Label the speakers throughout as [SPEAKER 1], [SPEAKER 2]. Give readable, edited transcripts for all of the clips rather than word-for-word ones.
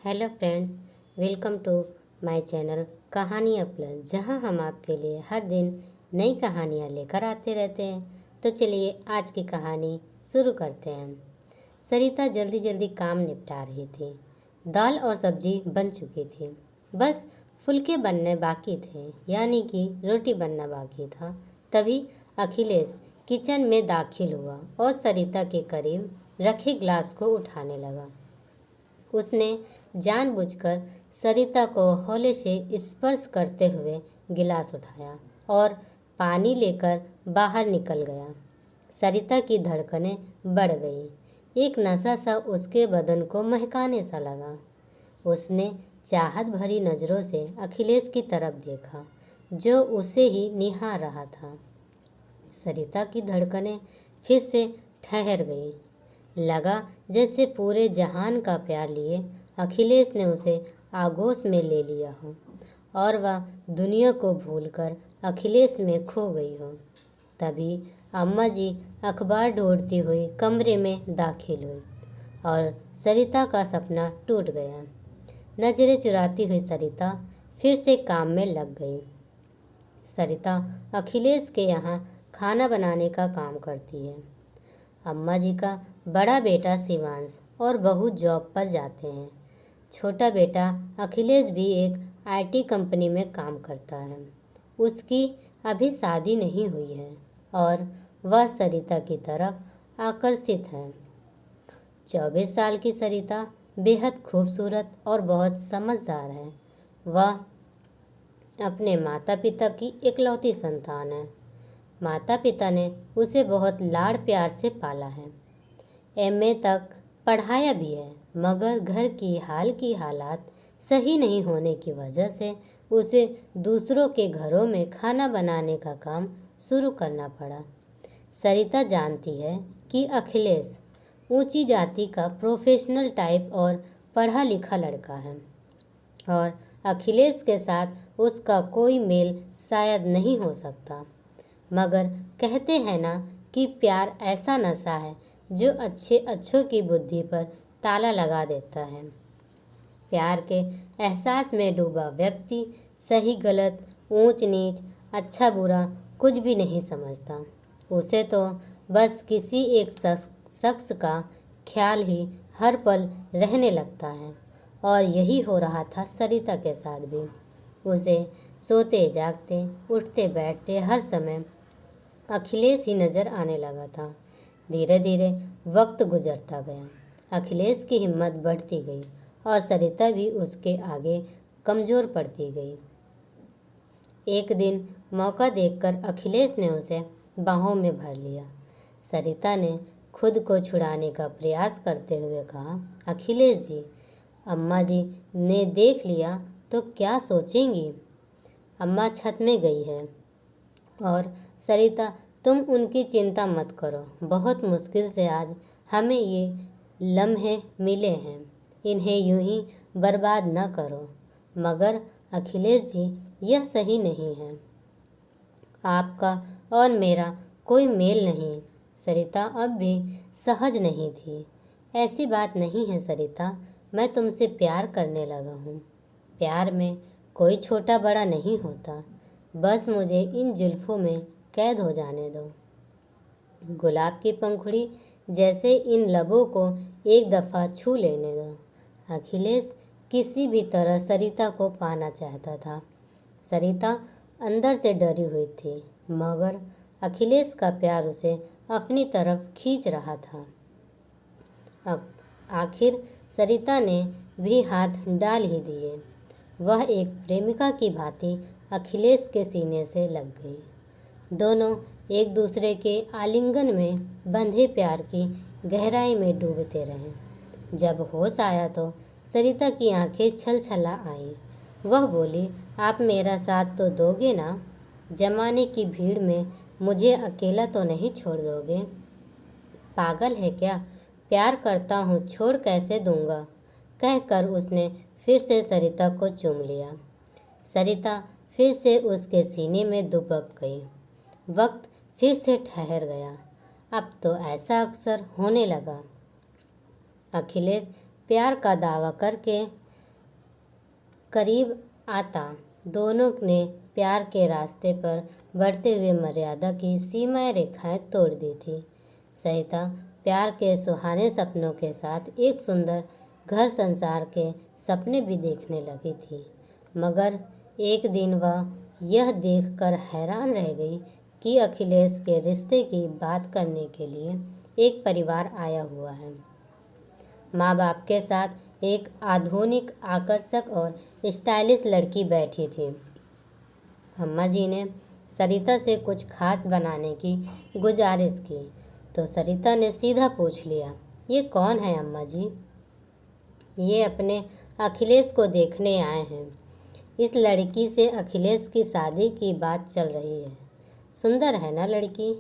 [SPEAKER 1] Hello friends, welcome to my channel कहानियाँ plus, जहां हम आपके लिए हर दिन नई कहानियाँ लेकर आते रहते हैं। तो चलिए आज की कहानी शुरू करते हैं। सरिता जल्दी जल्दी काम निपटा रही थी। दाल और सब्जी बन चुकी थी, बस फुलके बनने बाकी थे, यानी कि रोटी बनना बाकी था। तभी अखिलेश किचन में दाखिल हुआ और सरिता के करीब रखे ग्लास को उठाने लगा। उसने जानबूझकर सरिता को हौले से स्पर्श करते हुए गिलास उठाया और पानी लेकर बाहर निकल गया। सरिता की धड़कनें बढ़ गई। एक नशा सा उसके बदन को महकाने सा लगा। उसने चाहत भरी नज़रों से अखिलेश की तरफ देखा, जो उसे ही निहार रहा था। सरिता की धड़कनें फिर से ठहर गई। लगा जैसे पूरे जहान का प्यार लिए अखिलेश ने उसे आगोश में ले लिया हो और वह दुनिया को भूलकर अखिलेश में खो गई हो। तभी अम्मा जी अखबार ढूंढती हुई कमरे में दाखिल हुई और सरिता का सपना टूट गया। नजरें चुराती हुई सरिता फिर से काम में लग गई। सरिता अखिलेश के यहाँ खाना बनाने का काम करती है। अम्मा जी का बड़ा बेटा शिवांश और बहू जॉब पर जाते हैं। छोटा बेटा अखिलेश भी एक आईटी कंपनी में काम करता है। उसकी अभी शादी नहीं हुई है और वह सरिता की तरफ आकर्षित है। 24 साल की सरिता बेहद खूबसूरत और बहुत समझदार है। वह अपने माता पिता की इकलौती संतान है। माता पिता ने उसे बहुत लाड़ प्यार से पाला है। एमए तक पढ़ाया भी है, मगर घर की हालात सही नहीं होने की वजह से उसे दूसरों के घरों में खाना बनाने का काम शुरू करना पड़ा। सरिता जानती है कि अखिलेश ऊंची जाति का प्रोफेशनल टाइप और पढ़ा लिखा लड़का है और अखिलेश के साथ उसका कोई मेल शायद नहीं हो सकता। मगर कहते हैं ना कि प्यार ऐसा नशा है जो अच्छों की बुद्धि पर ताला लगा देता है। प्यार के एहसास में डूबा व्यक्ति सही गलत, ऊंच नीच, अच्छा बुरा कुछ भी नहीं समझता। उसे तो बस किसी एक शख्स का ख्याल ही हर पल रहने लगता है और यही हो रहा था सरिता के साथ भी। उसे सोते जागते, उठते बैठते हर समय अखिलेश ही नज़र आने लगा था। धीरे धीरे वक्त गुजरता गया। अखिलेश की हिम्मत बढ़ती गई और सरिता भी उसके आगे कमज़ोर पड़ती गई। एक दिन मौका देखकर अखिलेश ने उसे बाहों में भर लिया। सरिता ने खुद को छुड़ाने का प्रयास करते हुए कहा, अखिलेश जी, अम्मा जी ने देख लिया तो क्या सोचेंगी? अम्मा छत में गई है और सरिता, तुम उनकी चिंता मत करो। बहुत मुश्किल से आज हमें ये लम्हे मिले हैं, इन्हें यूं ही बर्बाद न करो। मगर अखिलेश जी, यह सही नहीं है। आपका और मेरा कोई मेल नहीं। सरिता अब भी सहज नहीं थी। ऐसी बात नहीं है सरिता, मैं तुमसे प्यार करने लगा हूँ। प्यार में कोई छोटा बड़ा नहीं होता। बस मुझे इन जुल्फों में कैद हो जाने दो। गुलाब की पंखुड़ी जैसे इन लबों को एक दफ़ा छू लेने दो। अखिलेश किसी भी तरह सरिता को पाना चाहता था। सरिता अंदर से डरी हुई थी, मगर अखिलेश का प्यार उसे अपनी तरफ खींच रहा था। आखिर सरिता ने भी हाथ डाल ही दिए। वह एक प्रेमिका की भांति अखिलेश के सीने से लग गई। दोनों एक दूसरे के आलिंगन में बंधे प्यार की गहराई में डूबते रहे। जब होश आया तो सरिता की आंखें छलछला आईं। वह बोली, आप मेरा साथ तो दोगे ना? जमाने की भीड़ में मुझे अकेला तो नहीं छोड़ दोगे? पागल है क्या? प्यार करता हूँ, छोड़ कैसे दूंगा? कहकर उसने फिर से सरिता को चूम लिया। सरिता फिर से उसके सीने में दुबक गई। वक्त फिर से ठहर गया। अब तो ऐसा अक्सर होने लगा। अखिलेश प्यार का दावा करके करीब आता दोनों ने प्यार के रास्ते पर बढ़ते हुए मर्यादा की सीमा रेखाएं तोड़ दी थी। सरिता प्यार के सुहाने सपनों के साथ एक सुंदर घर संसार के सपने भी देखने लगी थी, मगर एक दिन वह यह देखकर हैरान रह गई कि अखिलेश के रिश्ते की बात करने के लिए एक परिवार आया हुआ है। माँ बाप के साथ एक आधुनिक, आकर्षक और स्टाइलिश लड़की बैठी थी। अम्मा जी ने सरिता से कुछ खास बनाने की गुजारिश की तो सरिता ने सीधा पूछ लिया, ये कौन है अम्मा जी? ये अपने अखिलेश को देखने आए हैं। इस लड़की से अखिलेश की शादी की बात चल रही है। सुंदर है ना लड़की?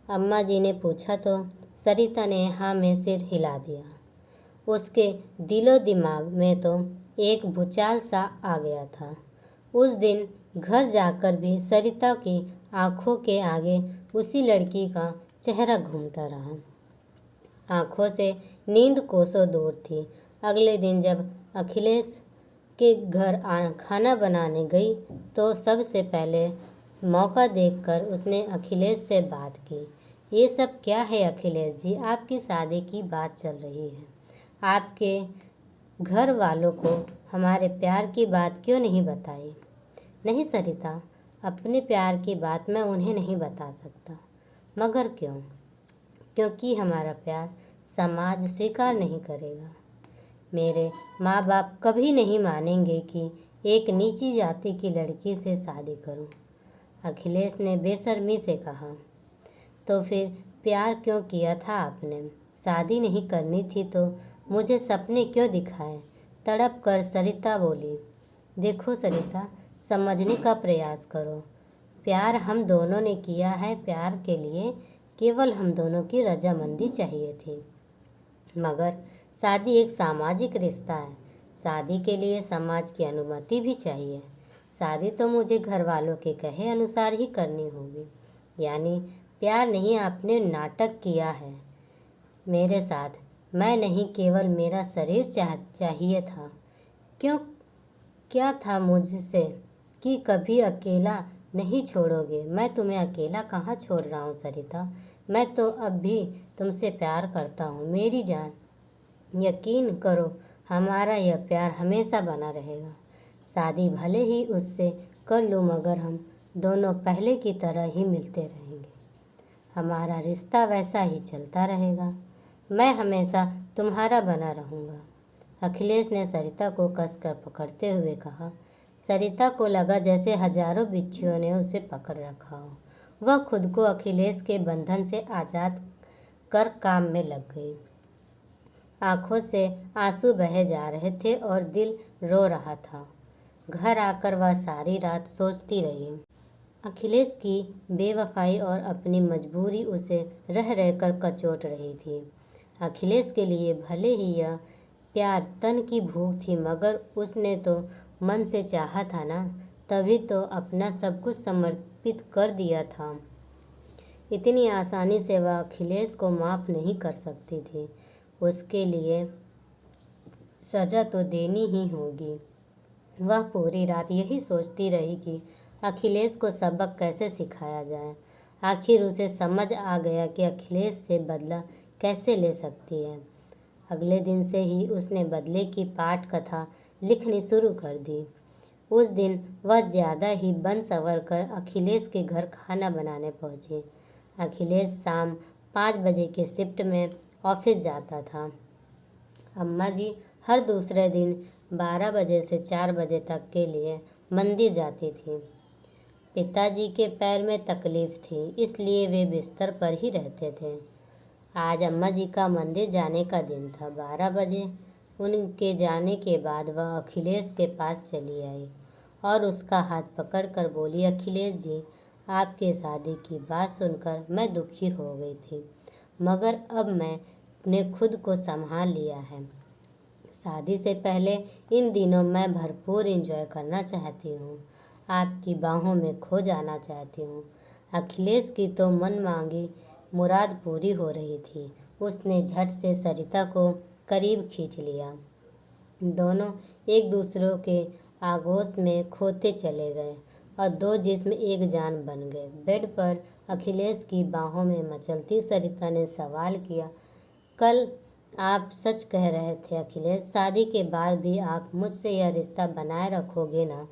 [SPEAKER 1] अम्मा जी ने पूछा तो सरिता ने हाँ में सिर हिला दिया। उसके दिलो दिमाग में तो एक भूचाल सा आ गया था। उस दिन घर जाकर भी सरिता की आंखों के आगे उसी लड़की का चेहरा घूमता रहा। आंखों से नींद कोसों दूर थी। अगले दिन जब अखिलेश के घर खाना बनाने गई तो सबसे पहले मौका देखकर उसने अखिलेश से बात की। ये सब क्या है अखिलेश जी? आपकी शादी की बात चल रही है। आपके घर वालों को हमारे प्यार की बात क्यों नहीं बताई? नहीं सरिता, अपने प्यार की बात मैं उन्हें नहीं बता सकता। मगर क्यों? क्योंकि हमारा प्यार समाज स्वीकार नहीं करेगा। मेरे माँ बाप कभी नहीं मानेंगे कि एक नीची जाति की लड़की से शादी करूं। अखिलेश ने बेशर्मी से कहा। तो फिर प्यार क्यों किया था आपने? शादी नहीं करनी थी तो मुझे सपने क्यों दिखाए? तड़प कर सरिता बोली। देखो सरिता, समझने का प्रयास करो। प्यार हम दोनों ने किया है। प्यार के लिए केवल हम दोनों की रजामंदी चाहिए थी। मगर शादी एक सामाजिक रिश्ता है। शादी के लिए समाज की अनुमति भी चाहिए। शादी तो मुझे घर वालों के कहे अनुसार ही करनी होगी। यानी प्यार नहीं, आपने नाटक किया है मेरे साथ। मैं नहीं, केवल मेरा शरीर चाहिए था। क्यों? क्या था मुझसे कि कभी अकेला नहीं छोड़ोगे? मैं तुम्हें अकेला कहाँ छोड़ रहा हूँ सरिता। मैं तो अब भी तुमसे प्यार करता हूँ मेरी जान। यकीन करो, हमारा यह प्यार हमेशा बना रहेगा। शादी भले ही उससे कर लूँ मगर हम दोनों पहले की तरह ही मिलते रहेंगे। हमारा रिश्ता वैसा ही चलता रहेगा। मैं हमेशा तुम्हारा बना रहूँगा। अखिलेश ने सरिता को कसकर पकड़ते हुए कहा। सरिता को लगा जैसे हजारों बिच्छुओं ने उसे पकड़ रखा हो। वह खुद को अखिलेश के बंधन से आज़ाद कर काम में लग गई। आंखों से आंसू बहे जा रहे थे और दिल रो रहा था। घर आकर वह सारी रात सोचती रही। अखिलेश की बेवफाई और अपनी मजबूरी उसे रह रहकर कचोट रही थी। अखिलेश के लिए भले ही यह प्यार तन की भूख थी मगर उसने तो मन से चाहा था ना, तभी तो अपना सब कुछ समर्पित कर दिया था। इतनी आसानी से वह अखिलेश को माफ़ नहीं कर सकती थी। उसके लिए सज़ा तो देनी ही होगी। वह पूरी रात यही सोचती रही कि अखिलेश को सबक कैसे सिखाया जाए। आखिर उसे समझ आ गया कि अखिलेश से बदला कैसे ले सकती है। अगले दिन से ही उसने बदले की पाठ कथा लिखनी शुरू कर दी। उस दिन वह ज़्यादा ही बन संवर कर अखिलेश के घर खाना बनाने पहुंची। अखिलेश शाम 5 बजे के शिफ्ट में ऑफिस जाता था। अम्मा जी हर दूसरे दिन 12 बजे से 4 बजे तक के लिए मंदिर जाती थी। पिताजी के पैर में तकलीफ थी, इसलिए वे बिस्तर पर ही रहते थे। आज अम्मा जी का मंदिर जाने का दिन था। 12 बजे उनके जाने के बाद वह अखिलेश के पास चली आई और उसका हाथ पकड़कर बोली, अखिलेश जी, आपके शादी की बात सुनकर मैं दुखी हो गई थी, मगर अब मैंने खुद को संभाल लिया है। शादी से पहले इन दिनों मैं भरपूर एंजॉय करना चाहती हूँ। आपकी बाहों में खो जाना चाहती हूँ। अखिलेश की तो मन मांगी मुराद पूरी हो रही थी। उसने झट से सरिता को करीब खींच लिया। दोनों एक दूसरे के आगोश में खोते चले गए और दो जिस्म एक जान बन गए। बेड पर अखिलेश की बाहों में मचलती सरिता ने सवाल किया, कल आप सच कह रहे थे अखिलेश, शादी के बाद भी आप मुझसे यह रिश्ता बनाए रखोगे ना?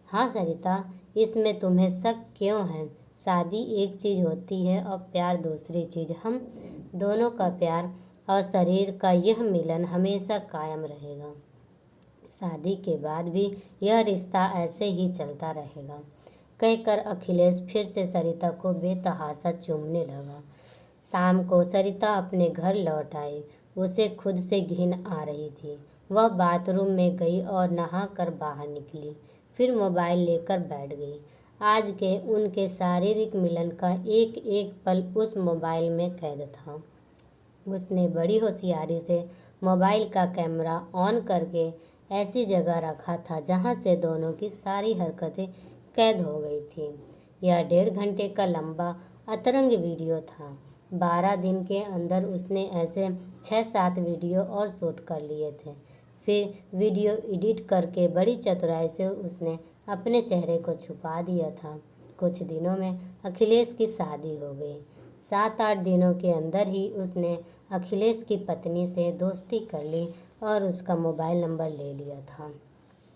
[SPEAKER 1] हाँ सरिता, इसमें तुम्हें शक क्यों है? शादी एक चीज़ होती है और प्यार दूसरी चीज़। हम दोनों का प्यार और शरीर का यह मिलन हमेशा कायम रहेगा। शादी के बाद भी यह रिश्ता ऐसे ही चलता रहेगा, कहकर अखिलेश फिर से सरिता को बेतहाशा चूमने लगा। शाम को सरिता अपने घर लौट आई। उसे खुद से घिन आ रही थी। वह बाथरूम में गई और नहाकर बाहर निकली, फिर मोबाइल लेकर बैठ गई। आज के उनके शारीरिक मिलन का एक एक पल उस मोबाइल में कैद था। उसने बड़ी होशियारी से मोबाइल का कैमरा ऑन करके ऐसी जगह रखा था जहां से दोनों की सारी हरकतें कैद हो गई थी। यह 1.5 घंटे का लंबा अतरंग वीडियो था। 12 दिन के अंदर उसने ऐसे 6-7 वीडियो और शूट कर लिए थे। फिर वीडियो एडिट करके बड़ी चतुराई से उसने अपने चेहरे को छुपा दिया था। कुछ दिनों में अखिलेश की शादी हो गई। 7-8 दिनों के अंदर ही उसने अखिलेश की पत्नी से दोस्ती कर ली और उसका मोबाइल नंबर ले लिया था।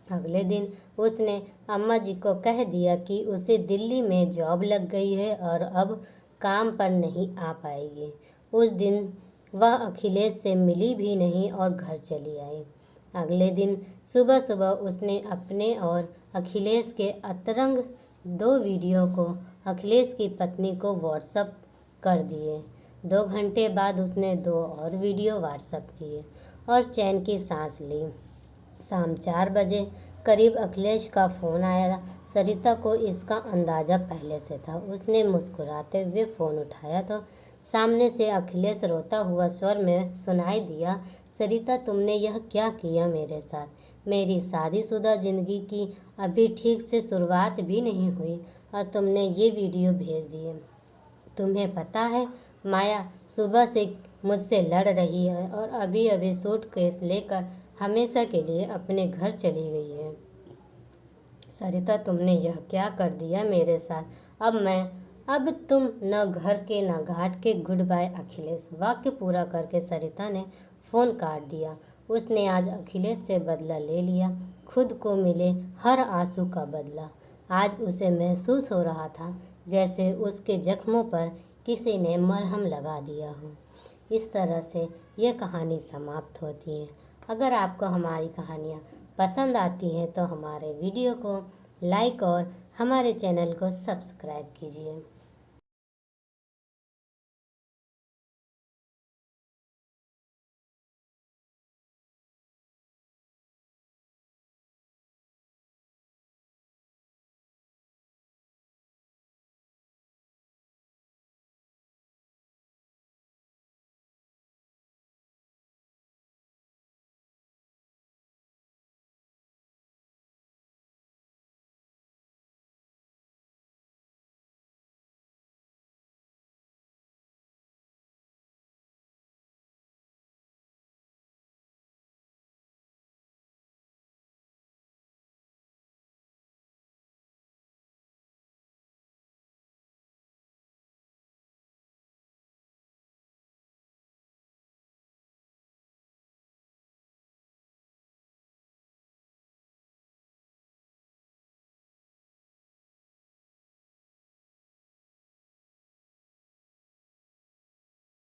[SPEAKER 1] अगले दिन उसने अम्मा जी को कह दिया कि उसे दिल्ली में जॉब लग गई है और अब काम पर नहीं आ पाएगी। उस दिन वह अखिलेश से मिली भी नहीं और घर चली आई। अगले दिन सुबह सुबह उसने अपने और अखिलेश के अतरंग 2 वीडियो को अखिलेश की पत्नी को व्हाट्सएप कर दिए। 2 घंटे बाद उसने 2 और वीडियो व्हाट्सएप किए और चैन की सांस ली। शाम 4 बजे करीब अखिलेश का फ़ोन आया। सरिता को इसका अंदाज़ा पहले से था। उसने मुस्कुराते हुए फ़ोन उठाया तो सामने से अखिलेश रोता हुआ स्वर में सुनाई दिया, सरिता, तुमने यह क्या किया मेरे साथ? मेरी शादीशुदा ज़िंदगी की अभी ठीक से शुरुआत भी नहीं हुई और तुमने ये वीडियो भेज दिए। तुम्हें पता है माया सुबह से मुझसे लड़ रही है और अभी अभी सूटकेस लेकर हमेशा के लिए अपने घर चली गई है। सरिता, तुमने यह क्या कर दिया मेरे साथ? अब तुम न घर के न घाट के। Good bye Akhilesh. वाक्य पूरा करके सरिता ने फ़ोन काट दिया। उसने आज अखिलेश से बदला ले लिया, खुद को मिले हर आंसू का बदला। आज उसे महसूस हो रहा था जैसे उसके जख्मों पर किसी ने मरहम लगा दिया हो। इस तरह से ये कहानी समाप्त होती है। अगर आपको हमारी कहानियाँ पसंद आती हैं तो हमारे वीडियो को लाइक और हमारे चैनल को सब्सक्राइब कीजिए।